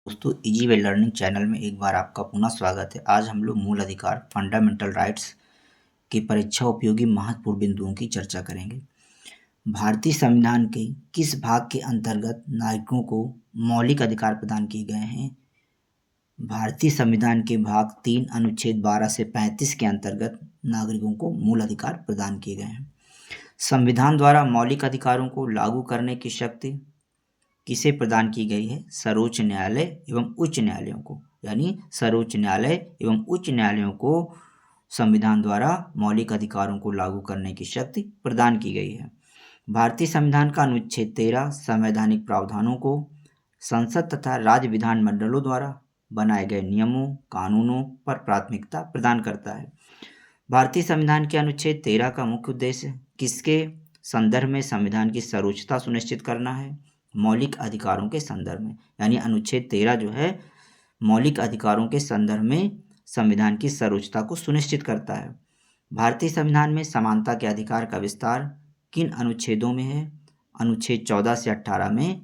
दोस्तों easy way learning channel में एक बार आपका पुनः स्वागत है। आज हम लोग मूल अधिकार फंडामेंटल राइट्स की परीक्षा उपयोगी महत्वपूर्ण बिंदुओं की चर्चा करेंगे। भारतीय संविधान के किस भाग के अंतर्गत नागरिकों को मौलिक अधिकार प्रदान किए गए हैं? भारतीय संविधान के भाग 3 अनुच्छेद 12 से 35 के अंतर्गत नागरिकों को मूल अधिकार प्रदान किए गए हैं। संविधान द्वारा मौलिक अधिकारों को लागू करने की शक्ति किसे प्रदान की गई है? सर्वोच्च न्यायालय एवं उच्च न्यायालयों को। यानी सर्वोच्च न्यायालय एवं उच्च न्यायालयों को संविधान द्वारा मौलिक अधिकारों को लागू करने की शक्ति प्रदान की गई है। भारतीय संविधान का अनुच्छेद 13 संवैधानिक प्रावधानों को संसद तथा राज्य विधानमंडलों द्वारा बनाए गए नियमों कानूनों पर प्राथमिकता प्रदान करता है। भारतीय संविधान के अनुच्छेद 13 का मुख्य उद्देश्य किसके संदर्भ में संविधान की सर्वोच्चता सुनिश्चित करना है? मौलिक अधिकारों के संदर्भ में। यानी अनुच्छेद 13 जो है मौलिक अधिकारों के संदर्भ में संविधान की सर्वोच्चता को सुनिश्चित करता है। भारतीय संविधान में समानता के अधिकार का विस्तार किन अनुच्छेदों में है? अनुच्छेद 14 से 18 में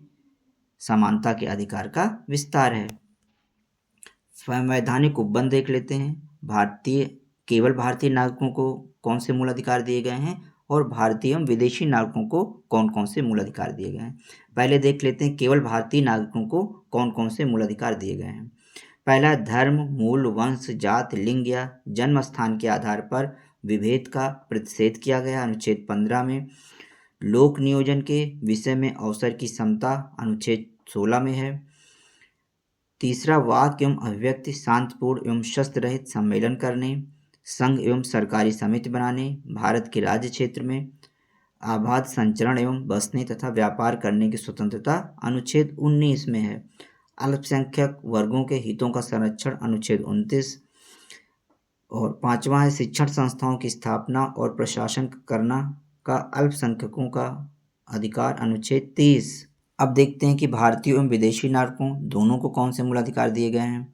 समानता के अधिकार का विस्तार है। संवैधानिक उपबंध देख लेते हैं। केवल भारतीय नागरिकों को कौन से मूल अधिकार दिए गए हैं और भारतीय एवं विदेशी नागरिकों को कौन कौन से मूल अधिकार दिए गए हैं। पहले देख लेते हैं केवल भारतीय नागरिकों को कौन कौन से मूल अधिकार दिए गए हैं। पहला, धर्म मूल वंश जात लिंग या जन्म स्थान के आधार पर विभेद का प्रतिषेध किया गया अनुच्छेद 15 में। लोक नियोजन के विषय में अवसर की समता अनुच्छेद 16 में है। तीसरा, वाक एवं अभिव्यक्ति शांतिपूर्ण एवं शस्त्र रहित सम्मेलन करने संघ एवं सरकारी समिति बनाने भारत के राज्य क्षेत्र में आबाद संचरण एवं बसने तथा व्यापार करने की स्वतंत्रता अनुच्छेद 19 में है। अल्पसंख्यक वर्गों के हितों का संरक्षण अनुच्छेद 29 और पांचवा है शिक्षण संस्थाओं की स्थापना और प्रशासन करना का अल्पसंख्यकों का अधिकार अनुच्छेद 30। अब देखते हैं कि भारतीय एवं विदेशी नागरिकों दोनों को कौन से मूल अधिकार दिए गए हैं।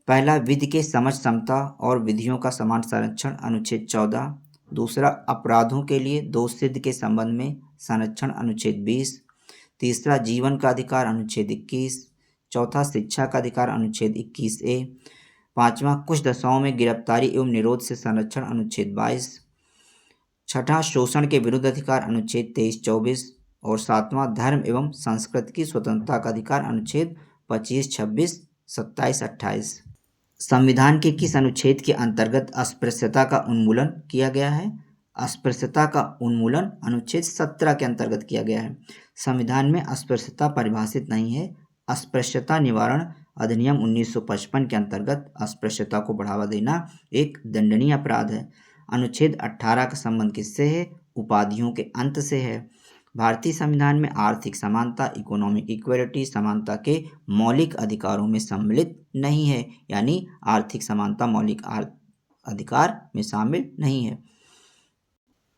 पहला, विधि के समझ समता और विधियों का समान संरक्षण अनुच्छेद 14। दूसरा, अपराधों के लिए दोष सिद्ध के संबंध में संरक्षण अनुच्छेद 20। तीसरा, जीवन का अधिकार अनुच्छेद 21। चौथा, शिक्षा का अधिकार अनुच्छेद 21A। पांचवा, कुछ दशाओं में गिरफ्तारी एवं निरोध से संरक्षण अनुच्छेद 22। छठा, शोषण के विरुद्ध अधिकार अनुच्छेद 23-24 और सातवां, धर्म एवं संस्कृति की स्वतंत्रता का अधिकार अनुच्छेद 25, 26, 27, 28। संविधान के किस अनुच्छेद के अंतर्गत अस्पृश्यता का उन्मूलन किया गया है? अस्पृश्यता का उन्मूलन अनुच्छेद 17 के अंतर्गत किया गया है। संविधान में अस्पृश्यता परिभाषित नहीं है। अस्पृश्यता निवारण अधिनियम 1955 के अंतर्गत अस्पृश्यता को बढ़ावा देना एक दंडनीय अपराध है। अनुच्छेद 18 का संबंध किससे है? उपाधियों के अंत से है। भारतीय संविधान में आर्थिक समानता इकोनॉमिक इक्वलिटी समानता के मौलिक अधिकारों में सम्मिलित नहीं है। यानी आर्थिक समानता मौलिक अधिकार में शामिल नहीं है।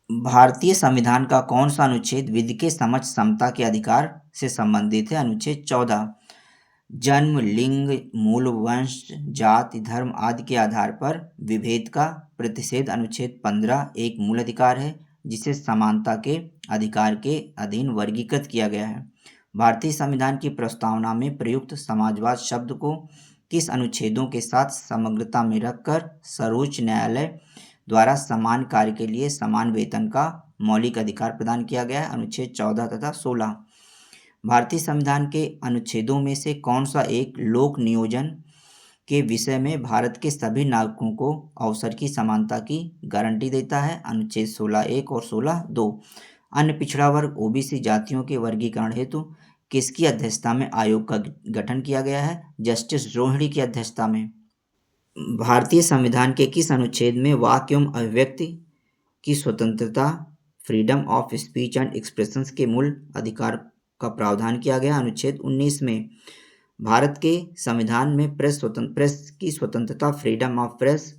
भारतीय संविधान का कौन सा अनुच्छेद विधि के समझ समता के अधिकार से संबंधित है? अनुच्छेद 14। जन्म लिंग मूल वंश जाति धर्म आदि के आधार पर विभेद का प्रतिषेध अनुच्छेद 15 एक मूल अधिकार है जिसे समानता के अधिकार के अधीन वर्गीकृत किया गया है। भारतीय संविधान की प्रस्तावना में प्रयुक्त समाजवाद शब्द को किस अनुच्छेदों के साथ समग्रता में रखकर सर्वोच्च न्यायालय द्वारा समान कार्य के लिए समान वेतन का मौलिक अधिकार प्रदान किया गया है? अनुच्छेद 14 तथा 16। भारतीय संविधान के अनुच्छेदों में से कौन सा एक लोक नियोजन के विषय में भारत के सभी नागरिकों को अवसर की समानता की गारंटी देता है? अनुच्छेद 16(1) और 16(2). अन्य पिछड़ा वर्ग ओबीसी जातियों के वर्गीकरण हेतु किसकी अध्यक्षता में आयोग का गठन किया गया है? जस्टिस रोहिणी की अध्यक्षता में। भारतीय संविधान के किस अनुच्छेद में वाक एवं अभिव्यक्ति की स्वतंत्रता freedom of speech and expressions के मूल अधिकार का प्रावधान किया गया? अनुच्छेद 19 में। भारत के संविधान में प्रेस की स्वतंत्रता फ्रीडम ऑफ प्रेस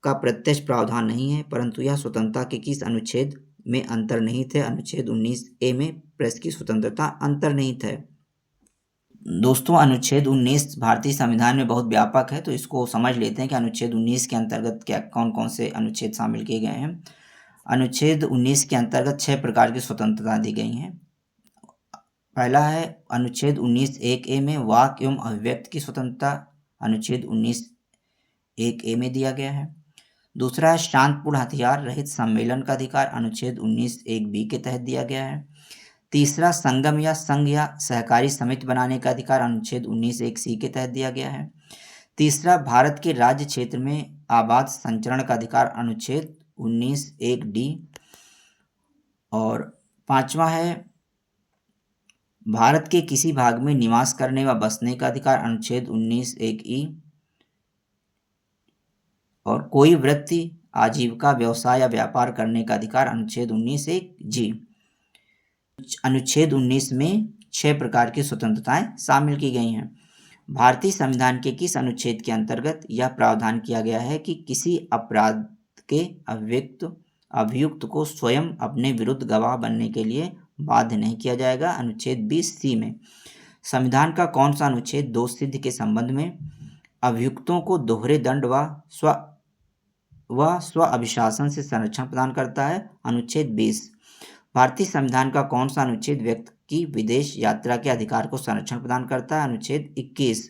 का प्रत्यक्ष प्रावधान नहीं है, परंतु यह स्वतंत्रता के किस अनुच्छेद में अंतर्निहित है? अनुच्छेद 19A में प्रेस की स्वतंत्रता अंतर्निहित है। दोस्तों, अनुच्छेद 19 भारतीय संविधान में बहुत व्यापक है, तो इसको समझ लेते हैं कि अनुच्छेद 19 के अंतर्गत क्या कौन कौन से अनुच्छेद शामिल किए गए हैं। अनुच्छेद 19 के अंतर्गत 6 प्रकार की स्वतंत्रता दी गई हैं। पहला है अनुच्छेद 19(1)(a) में वाक एवं अभिव्यक्ति की स्वतंत्रता अनुच्छेद 19(1)(a) में दिया गया है। दूसरा है शांतिपूर्ण हथियार रहित सम्मेलन का अधिकार अनुच्छेद 19(1)(b) के तहत दिया गया है। तीसरा संगम या संघ या सहकारी समिति बनाने का अधिकार अनुच्छेद 19(1)(c) के तहत दिया गया है। तीसरा भारत के राज्य क्षेत्र में आबाद संचरण का अधिकार अनुच्छेद 19(1)(d) और पांचवा है भारत के किसी भाग में निवास करने व बसने का अधिकार अनुच्छेद 19(1)(e) और कोई वृत्ति आजीविका व्यवसाय या व्यापार करने का अधिकार अनुच्छेद 19(1)(g। अनुच्छेद 19 में 6 प्रकार की स्वतंत्रताएं शामिल की गई हैं। भारतीय संविधान के किस अनुच्छेद के अंतर्गत यह प्रावधान किया गया है कि किसी अपराध के अभियुक्त को स्वयं अपने विरुद्ध गवाह बनने के लिए बाध्य नहीं किया जाएगा? अनुच्छेद 20(c) में। संविधान का कौन सा अनुच्छेद दोष सिद्ध के संबंध में अभियुक्तों को दोहरे दंड व स्व अभिशासन से संरक्षण प्रदान करता है? अनुच्छेद 20। भारतीय संविधान का कौन सा अनुच्छेद व्यक्ति की विदेश यात्रा के अधिकार को संरक्षण प्रदान करता है? अनुच्छेद 21।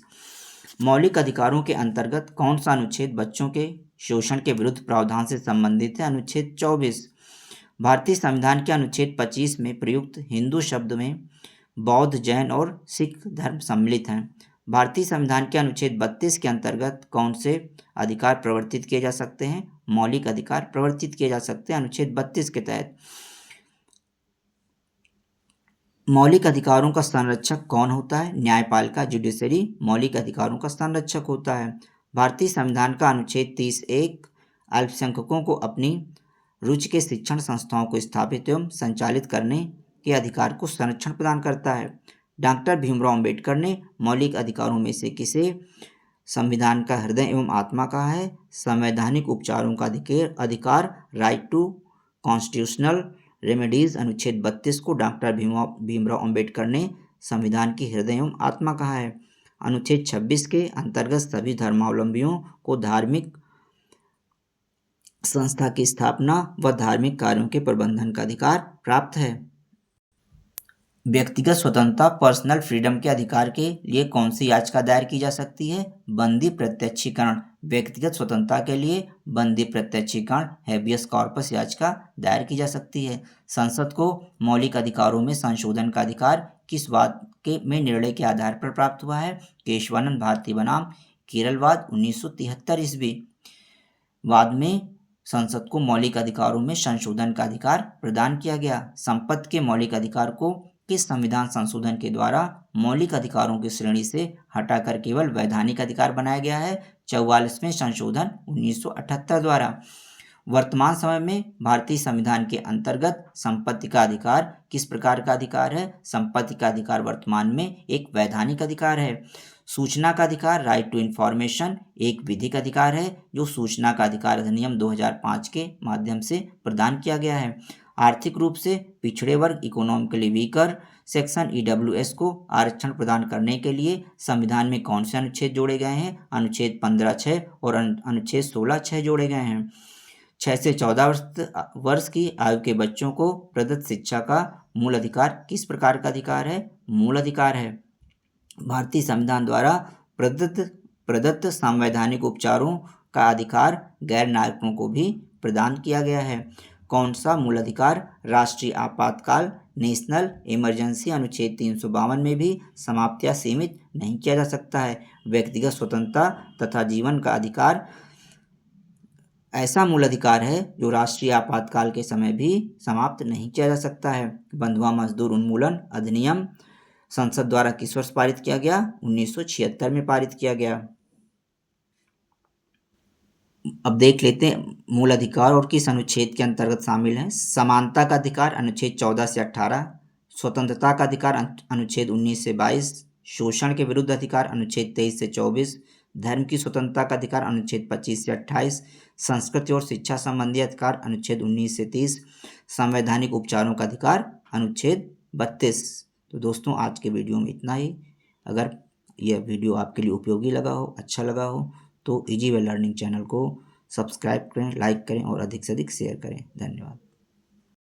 मौलिक अधिकारों के अंतर्गत कौन सा अनुच्छेद बच्चों के शोषण के विरुद्ध प्रावधान से संबंधित है? अनुच्छेद 24। भारतीय संविधान के अनुच्छेद 25 में प्रयुक्त हिंदू शब्द में बौद्ध, जैन और सिख धर्म सम्मिलित हैं। भारतीय संविधान के अनुच्छेद 32 के अंतर्गत कौन से अधिकार प्रवर्तित किए जा सकते हैं? मौलिक अधिकार प्रवर्तित किए जा सकते हैं अनुच्छेद 32 के तहत। मौलिक अधिकारों का संरक्षक कौन होता है? न्यायपालिका, जुडिशरी मौलिक अधिकारों का संरक्षक होता है। भारतीय संविधान का अनुच्छेद 30(1) अल्पसंख्यकों को अपनी रुचि के शिक्षण संस्थाओं को स्थापित एवं संचालित करने के अधिकार को संरक्षण प्रदान करता है। डॉक्टर भीमराव अंबेडकर ने मौलिक अधिकारों में से किसे संविधान का हृदय एवं आत्मा कहा है? संवैधानिक उपचारों का अधिकार राइट टू कॉन्स्टिट्यूशनल रेमेडीज अनुच्छेद 32 को डॉक्टर भीमराव अंबेडकर ने संविधान की हृदय एवं आत्मा कहा है। अनुच्छेद 26 के अंतर्गत सभी धर्मावलंबियों को धार्मिक संस्था की स्थापना व धार्मिक कार्यों के प्रबंधन का अधिकार प्राप्त है। व्यक्तिगत स्वतंत्रता पर्सनल फ्रीडम के अधिकार के लिए कौन सी याचिका दायर की जा सकती है? बंदी प्रत्यक्षीकरण। व्यक्तिगत स्वतंत्रता के लिए बंदी प्रत्यक्षीकरण हेबियस कॉर्पस याचिका दायर की जा सकती है। संसद को मौलिक अधिकारों में संशोधन का अधिकार किस वाद के में निर्णय के आधार पर प्राप्त हुआ है? केशवानंद भारती बनाम केरलवाद 1973 ईस्वी। वाद में संसद को मौलिक अधिकारों में संशोधन का अधिकार प्रदान किया गया। संपत्ति के मौलिक अधिकार को किस संविधान संशोधन के द्वारा मौलिक अधिकारों की श्रेणी से हटाकर केवल वैधानिक अधिकार बनाया गया है? 44वें संशोधन 1978 द्वारा। वर्तमान समय में भारतीय संविधान के अंतर्गत संपत्ति का अधिकार किस प्रकार का अधिकार है? संपत्ति का अधिकार वर्तमान में एक वैधानिक अधिकार है। सूचना का अधिकार राइट टू इंफॉर्मेशन एक विधिक अधिकार है जो सूचना का अधिकार अधिनियम 2005 के माध्यम से प्रदान किया गया है। आर्थिक रूप से पिछड़े वर्ग इकोनॉमिकली वीकर सेक्शन EWS को आरक्षण प्रदान करने के लिए संविधान में कौन से अनुच्छेद जोड़े गए हैं? अनुच्छेद 15(6) और अनुच्छेद 16(6) जोड़े गए हैं। 6 से 14 वर्ष की आयु के बच्चों को प्रदत्त शिक्षा का मूल अधिकार किस प्रकार का अधिकार है? मूल अधिकार है। भारतीय संविधान द्वारा प्रदत्त संवैधानिक उपचारों का अधिकार गैर नागरिकों को भी प्रदान किया गया है। कौन सा मूल अधिकार राष्ट्रीय आपातकाल नेशनल इमरजेंसी अनुच्छेद 352 में भी समाप्त या सीमित नहीं किया जा सकता है? व्यक्तिगत स्वतंत्रता तथा जीवन का अधिकार ऐसा मूल अधिकार है जो राष्ट्रीय आपातकाल के समय भी समाप्त नहीं किया जा सकता है। बंधुआ मजदूर उन्मूलन अधिनियम संसद द्वारा किस वर्ष पारित किया गया? 1976 में पारित किया गया। अब देख लेते हैं मूल अधिकार और किस अनुच्छेद के अंतर्गत शामिल है। समानता का अधिकार अनुच्छेद 14 से 18, स्वतंत्रता का अधिकार अनुच्छेद 19 से 22, शोषण के विरुद्ध अधिकार अनुच्छेद 23 से 24, धर्म की स्वतंत्रता का अधिकार अनुच्छेद 25 से 28, संस्कृति और शिक्षा संबंधी अधिकार अनुच्छेद 19 से 30, संवैधानिक उपचारों का अधिकार अनुच्छेद 32। तो दोस्तों आज के वीडियो में इतना ही। अगर यह वीडियो आपके लिए उपयोगी लगा हो, अच्छा लगा हो तो इजी वे लर्निंग चैनल को सब्सक्राइब करें, लाइक करें और अधिक से अधिक शेयर करें। धन्यवाद।